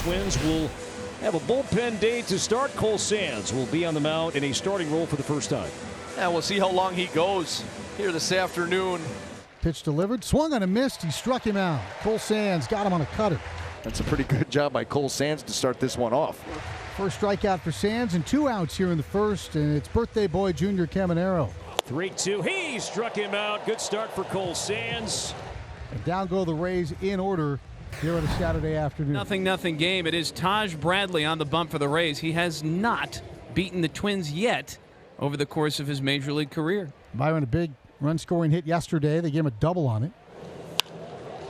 Twins will have a bullpen day to start. Cole Sands will be on the mound in a starting role for the first time. And we'll see how long he goes here this afternoon. Pitch delivered, swung on a missed. He struck him out. Cole Sands got him on a cutter. That's a pretty good job by Cole Sands to start this one off. First strikeout for Sands and 2 outs here in the first, and it's birthday boy Junior Caminero. 3-2. He struck him out. Good start for Cole Sands. And down go the Rays in order here on a Saturday afternoon. 0-0 game. It is Taj Bradley on the bump for the Rays. He has not beaten the Twins yet over the course of his major league career. Byron, a big run-scoring hit yesterday. They gave him a double on it.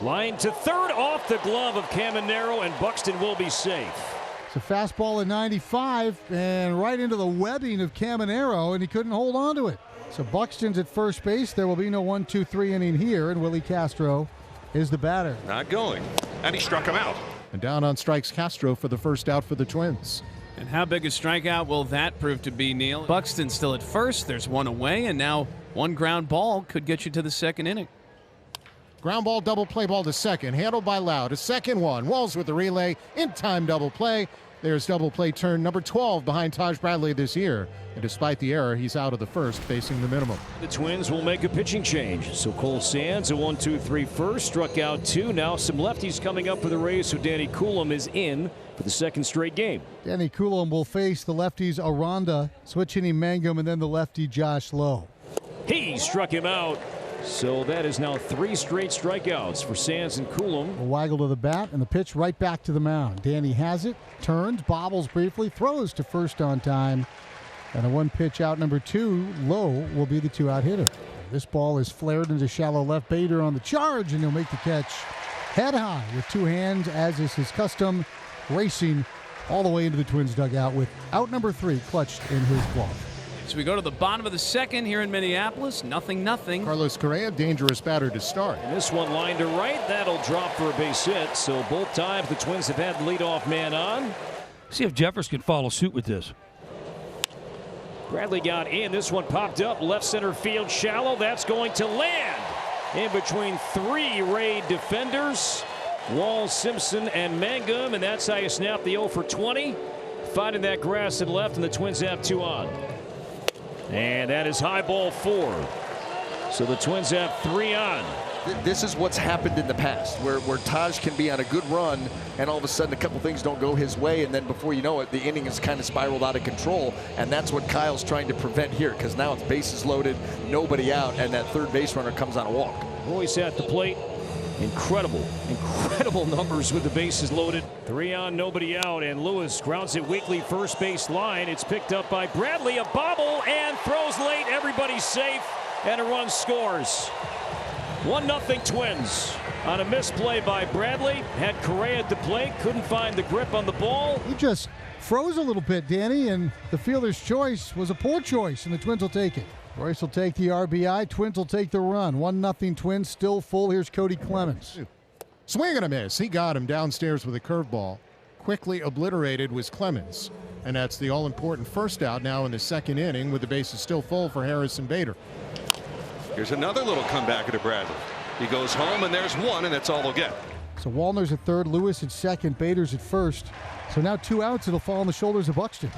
Line to third, off the glove of Caminero, and Buxton will be safe. It's a fastball at 95 and right into the webbing of Caminero, and he couldn't hold on to it. So Buxton's at first base. There will be no 1-2-3 inning here, and Willie Castro is the batter. Not going, and he struck him out. And down on strikes Castro for the first out for the Twins. And how big a strikeout will that prove to be, Neil? Buxton still at first. There's one away, and now one ground ball could get you to the second inning. Ground ball, double play ball to second, handled by Loud. A second one. Walls with the relay. In time double play. There's double play turn number 12 behind Taj Bradley this year. And despite the error, he's out of the first, facing the minimum. The Twins will make a pitching change. So Cole Sands, a 1-2-3 first, struck out 2. Now some lefties coming up for the Rays, so Danny Coulomb is in for the second straight game. Danny Coulomb will face the lefties Aranda, switch hitting Mangum, and then the lefty Josh Lowe. He struck him out. So that is now 3 straight strikeouts for Sands and Coulomb. A waggle to the bat, and the pitch right back to the mound. Danny has it, turns, bobbles briefly, throws to first on time. And a 1-pitch out, number 2, Lowe will be the 2-out hitter. This ball is flared into shallow left. Bader on the charge, and he'll make the catch head high with 2 hands, as is his custom, racing all the way into the Twins dugout with out number 3 clutched in his glove. So we go to the bottom of the second here in Minneapolis. 0-0. Carlos Correa, dangerous batter to start. And this one lined to right. That'll drop for a base hit. So both times the Twins have had the leadoff man on. See if Jeffers can follow suit with this. Bradley got in. This one popped up left center field shallow. That's going to land in between 3 Ray defenders. Wall, Simpson, and Mangum. And that's how you snap the 0 for 20. Finding that grass and left, and the Twins have 2 on. And that is high ball 4. So the Twins have 3 on. This is what's happened in the past, where Taj can be on a good run, and all of a sudden a couple things don't go his way, and then before you know it, the inning is kind of spiraled out of control. And that's what Kyle's trying to prevent here, because now it's bases loaded, nobody out, and that third base runner comes on a walk. Royce at the plate. Incredible numbers with the bases loaded. 3 on, nobody out, and Lewis grounds it weakly first base line. It's picked up by Bradley, a bobble, and throws late. Everybody's safe, and a run scores. 1-0 Twins on a misplay by Bradley. Had Correa at the plate, couldn't find the grip on the ball. He just froze a little bit, Danny, and the fielder's choice was a poor choice, and the Twins will take it. Royce will take the RBI. Twins will take the run. 1-0 Twins, still full. Here's Cody Clemens. Swing and a miss. He got him downstairs with a curveball. Quickly obliterated was Clemens. And that's the all-important first out now in the second inning, with the bases still full for Harrison Bader. Here's another little comeback to Bradley. He goes home, and there's 1, and that's all they'll get. So Wallner's at third, Lewis at second, Bader's at first. So now 2 outs. It'll fall on the shoulders of Buxton.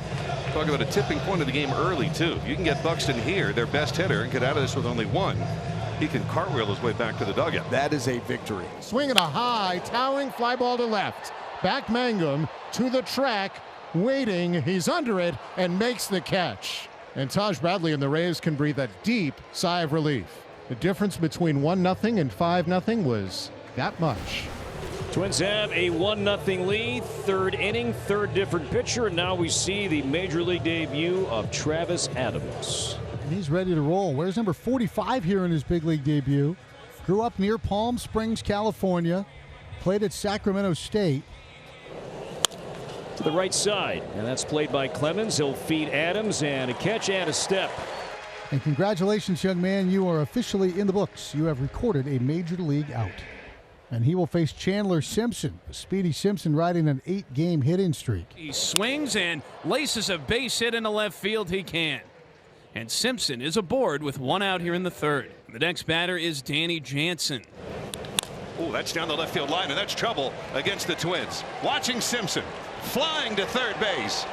Talk about a tipping point of the game early, too. You can get Buxton here, their best hitter, and get out of this with only 1. He can cartwheel his way back to the dugout. That is a victory. Swinging a high, towering fly ball to left. Back Mangum to the track, waiting. He's under it and makes the catch. And Taj Bradley and the Rays can breathe a deep sigh of relief. The difference between 1-0 and 5-0 was that much. Twins have a 1-0 lead. Third inning, third different pitcher. And now we see the major league debut of Travis Adams. And he's ready to roll. Where's number 45 here in his big league debut? Grew up near Palm Springs, California. Played at Sacramento State. To the right side, and that's played by Clemens. He'll feed Adams, and a catch and a step. And congratulations, young man. You are officially in the books. You have recorded a major league out. And he will face Chandler Simpson. Speedy Simpson riding an 8-game hitting streak. He swings and laces a base hit into left field. He can. And Simpson is aboard with 1 out here in the third. The next batter is Danny Jansen. Oh, that's down the left field line, and that's trouble against the Twins. Watching Simpson flying to third base.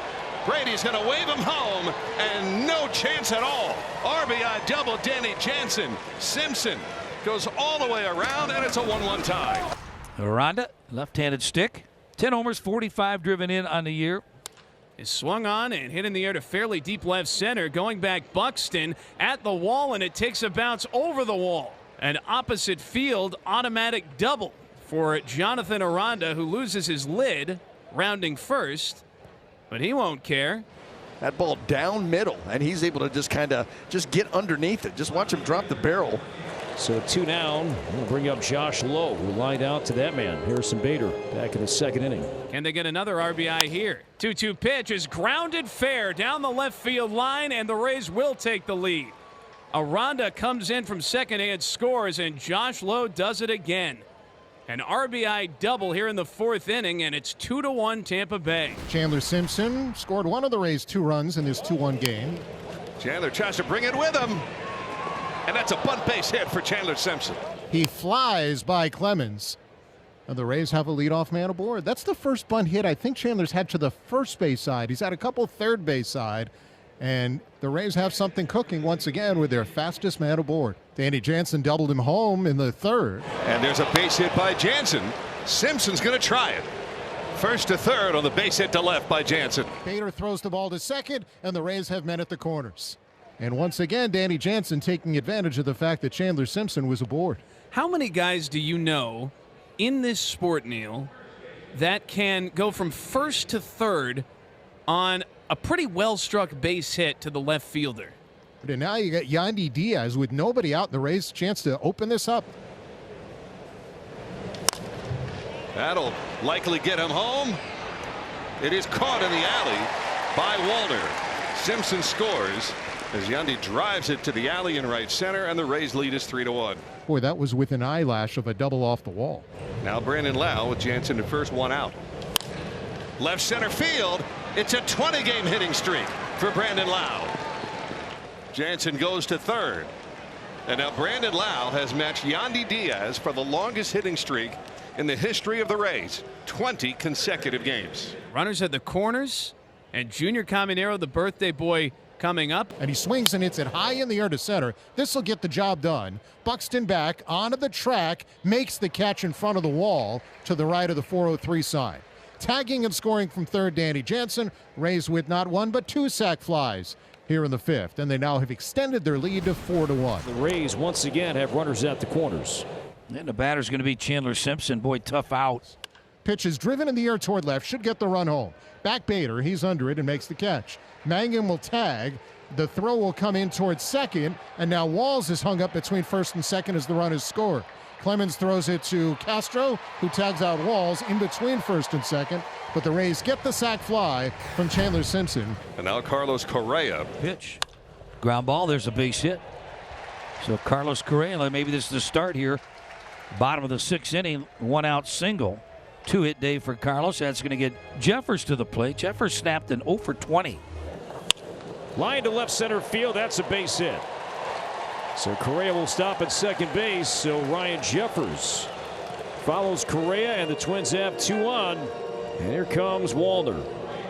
Brady's going to wave him home, and no chance at all. RBI double Danny Jansen. Simpson goes all the way around, and it's a 1-1 tie. Aranda, left-handed stick. 10 homers, 45 driven in on the year. Is swung on and hit in the air to fairly deep left center. Going back, Buxton at the wall, and it takes a bounce over the wall. An opposite field automatic double for Jonathan Aranda, who loses his lid rounding first, but he won't care. That ball down middle, and he's able to just kind of get underneath it. Just watch him drop the barrel. So 2 down. We'll bring up Josh Lowe, who lined out to that man, Harrison Bader, back in the second inning. Can they get another RBI here? 2-2 pitch is grounded fair down the left field line, and the Rays will take the lead. Aranda comes in from second and scores, and Josh Lowe does it again. An RBI double here in the 4th inning, and it's 2-1 Tampa Bay. Chandler Simpson scored one of the Rays' 2 runs in this 2-1 game. Chandler tries to bring it with him, and that's a bunt base hit for Chandler Simpson. He flies by Clemens, and the Rays have a leadoff man aboard. That's the first bunt hit I think Chandler's had to the first base side. He's had a couple third base side. And the Rays have something cooking once again with their fastest man aboard. Danny Jansen doubled him home in the 3rd. And there's a base hit by Jansen. Simpson's going to try it. First to third on the base hit to left by Jansen. Bader throws the ball to second, and the Rays have men at the corners. And once again, Danny Jansen taking advantage of the fact that Chandler Simpson was aboard. How many guys do you know in this sport, Neil, that can go from first to third on a pretty well-struck base hit to the left fielder? And now you got Yandy Diaz with nobody out, and the Rays chance to open this up. That'll likely get him home. It is caught in the alley by Walter. Simpson scores as Yandy drives it to the alley in right center, and the Rays lead is 3-1. Boy, that was with an eyelash of a double off the wall. Now Brandon Lau with Jansen at first, 1 out. Left center field. It's a 20-game hitting streak for Brandon Lau. Jansen goes to third. And now Brandon Lau has matched Yandy Diaz for the longest hitting streak in the history of the Rays. 20 consecutive games. Runners at the corners, and Junior Caminero, the birthday boy, coming up. And he swings and hits it high in the air to center. This will get the job done. Buxton back onto the track, makes the catch in front of the wall to the right of the 403 side. Tagging and scoring from third, Danny Jansen. Rays with not 1 but 2 sac flies here in the 5th, and they now have extended their lead to 4-1. The Rays once again have runners at the corners. And the batter's going to be Chandler Simpson. Boy, tough out. Pitch is driven in the air toward left, should get the run home. Back Bader, he's under it and makes the catch. Mangum will tag. The throw will come in towards second, and now Walls is hung up between first and second as the run is scored. Clemens throws it to Castro, who tags out Walls in between first and second, but the Rays get the sac fly from Chandler Simpson. And now Carlos Correa. Pitch. Ground ball. There's a base hit. So Carlos Correa, maybe this is the start here. Bottom of the 6th inning, 1 out single. 2-hit day for Carlos. That's going to get Jeffers to the plate. Jeffers snapped an 0 for 20. Line to left center field. That's a base hit. So Correa will stop at second base. So Ryan Jeffers follows Correa, and the Twins have 2 on. And here comes Wallner.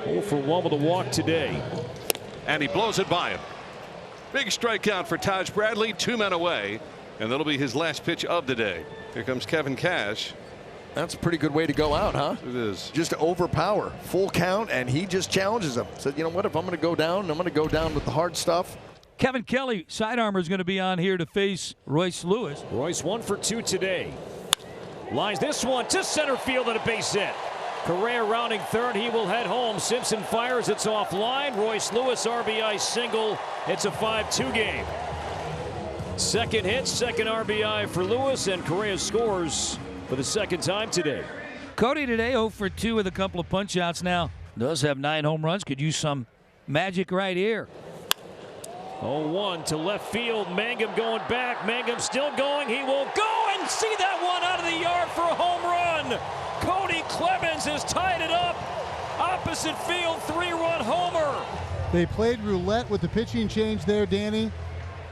0 for 1 with a walk today. And he blows it by him. Big strikeout for Taj Bradley. 2 men away. And that'll be his last pitch of the day. Here comes Kevin Cash. That's a pretty good way to go out, huh? It is. Just to overpower. Full count, and he just challenges him. Said, you know what, if I'm going to go down, I'm going to go down with the hard stuff. Kevin Kelly, sidearmer, is going to be on here to face Royce Lewis. Royce 1 for 2 today. Lines this one to center field and a base hit. Correa rounding third. He will head home. Simpson fires. It's offline. Royce Lewis RBI single. It's a 5-2 game. Second hit, second RBI for Lewis, and Correa scores for the second time today. Cody today 0 for 2 with a couple of punch outs now. Does have 9 home runs. Could use some magic right here. 0-1 to left field. Mangum going back. Mangum still going. He will go and see that one out of the yard for a home run. Cody Clemens has tied it up. Opposite field, 3-run homer. They played roulette with the pitching change there, Danny.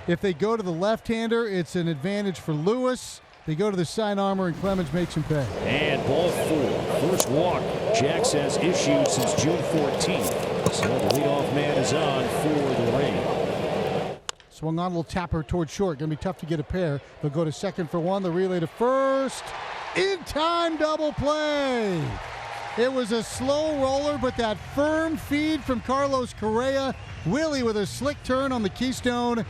If they go to the left-hander, it's an advantage for Lewis. They go to the side armor, and Clemens makes him pay. And ball 4. First walk Jax has issued since June 14th. So the leadoff man is on for the Rays. Swung on, a little tapper towards short. Going to be tough to get a pair. They'll go to second for one. The relay to first. In time, double play. It was a slow roller, but that firm feed from Carlos Correa. Willie with a slick turn on the Keystone.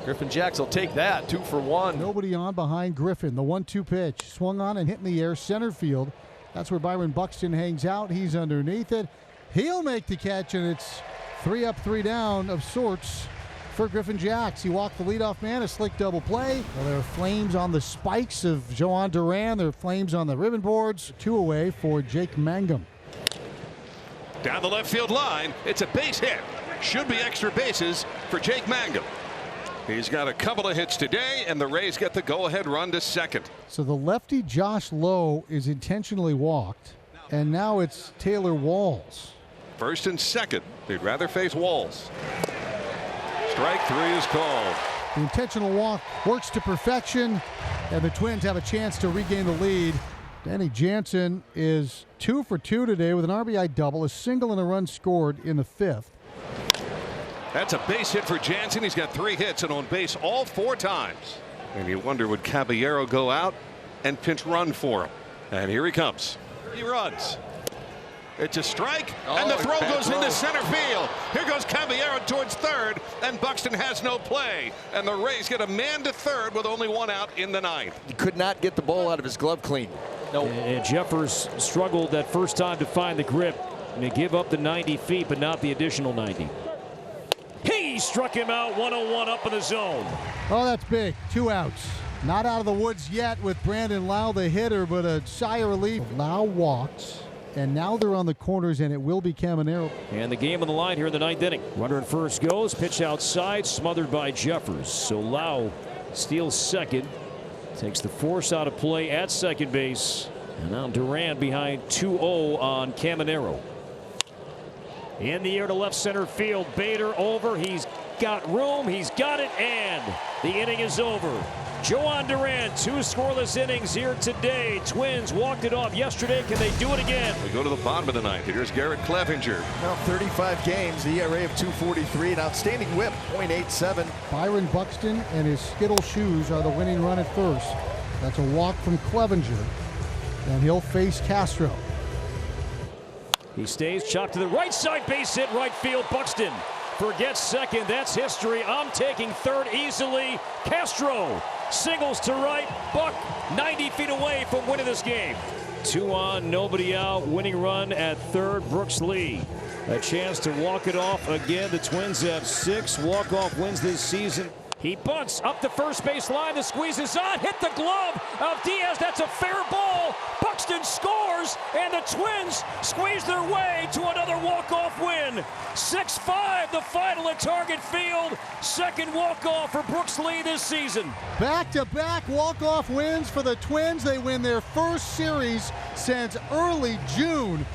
Griffin Jax will take that. 2 for 1. Nobody on behind Griffin. The 1-2 pitch. Swung on and hit in the air, center field. That's where Byron Buxton hangs out. He's underneath it. He'll make the catch, and it's 3 up, 3 down of sorts for Griffin Jax. He walked the leadoff man, a slick double play. Well, there are flames on the spikes of Joan Duran. There are flames on the ribbon boards. 2 away for Jake Mangum. Down the left field line. It's a base hit. Should be extra bases for Jake Mangum. He's got a couple of hits today, and the Rays get the go-ahead run to second. So the lefty Josh Lowe is intentionally walked, and now it's Taylor Walls. First and second. They'd rather face Walls. Strike 3 is called. The intentional walk works to perfection, and the Twins have a chance to regain the lead. Danny Jansen is 2 for 2 today with an RBI double, a single and a run scored in the 5th. That's a base hit for Jansen. He's got 3 hits and on base all 4 times. And you wonder, would Caballero go out and pinch run for him? And here he comes. He runs. It's a strike, and the throw goes into center field. Here goes Caballero towards third, and Buxton has no play. And the Rays get a man to third with only 1 out in the 9th. He could not get the ball out of his glove clean. And Jeffers struggled that first time to find the grip. And they give up the 90 feet, but not the additional 90. He struck him out 101 up in the zone. Oh, that's big. 2 outs. Not out of the woods yet with Brandon Lau, the hitter, but a sigh of relief. Lau walks, and now they're on the corners, and it will be Caminero. And the game on the line here in the 9th inning. Runner at first goes, pitch outside, smothered by Jeffers. So Lau steals second, takes the force out of play at second base. And now Duran behind 2-0 on Caminero. In the air to left center field. Bader over. He's got room. He's got it. And the inning is over. Joan Duran, 2 scoreless innings here today. Twins walked it off yesterday. Can they do it again? We go to the bottom of the 9th. Here's Garrett Clevenger. Now 35 games, the ERA of 2.43, an outstanding whip, .87. Byron Buxton and his Skittle shoes are the winning run at first. That's a walk from Clevenger, and he'll face Castro. He stays, chopped to the right side, base hit, right field. Buxton forgets second. That's history. I'm taking third easily. Castro singles to right. Buck 90 feet away from winning this game. 2 on, nobody out. Winning run at third. Brooks Lee. A chance to walk it off again. The Twins have 6 walk-off wins this season. He bunts up the first base line. The squeeze is on. Hit the glove of Diaz. That's a fair ball. Buxton scores, and the Twins squeeze their way to another walk-off win. 6-5 the final at Target Field. Second walk-off for Brooks Lee this season. Back-to-back walk-off wins for the Twins. They win their first series since early June.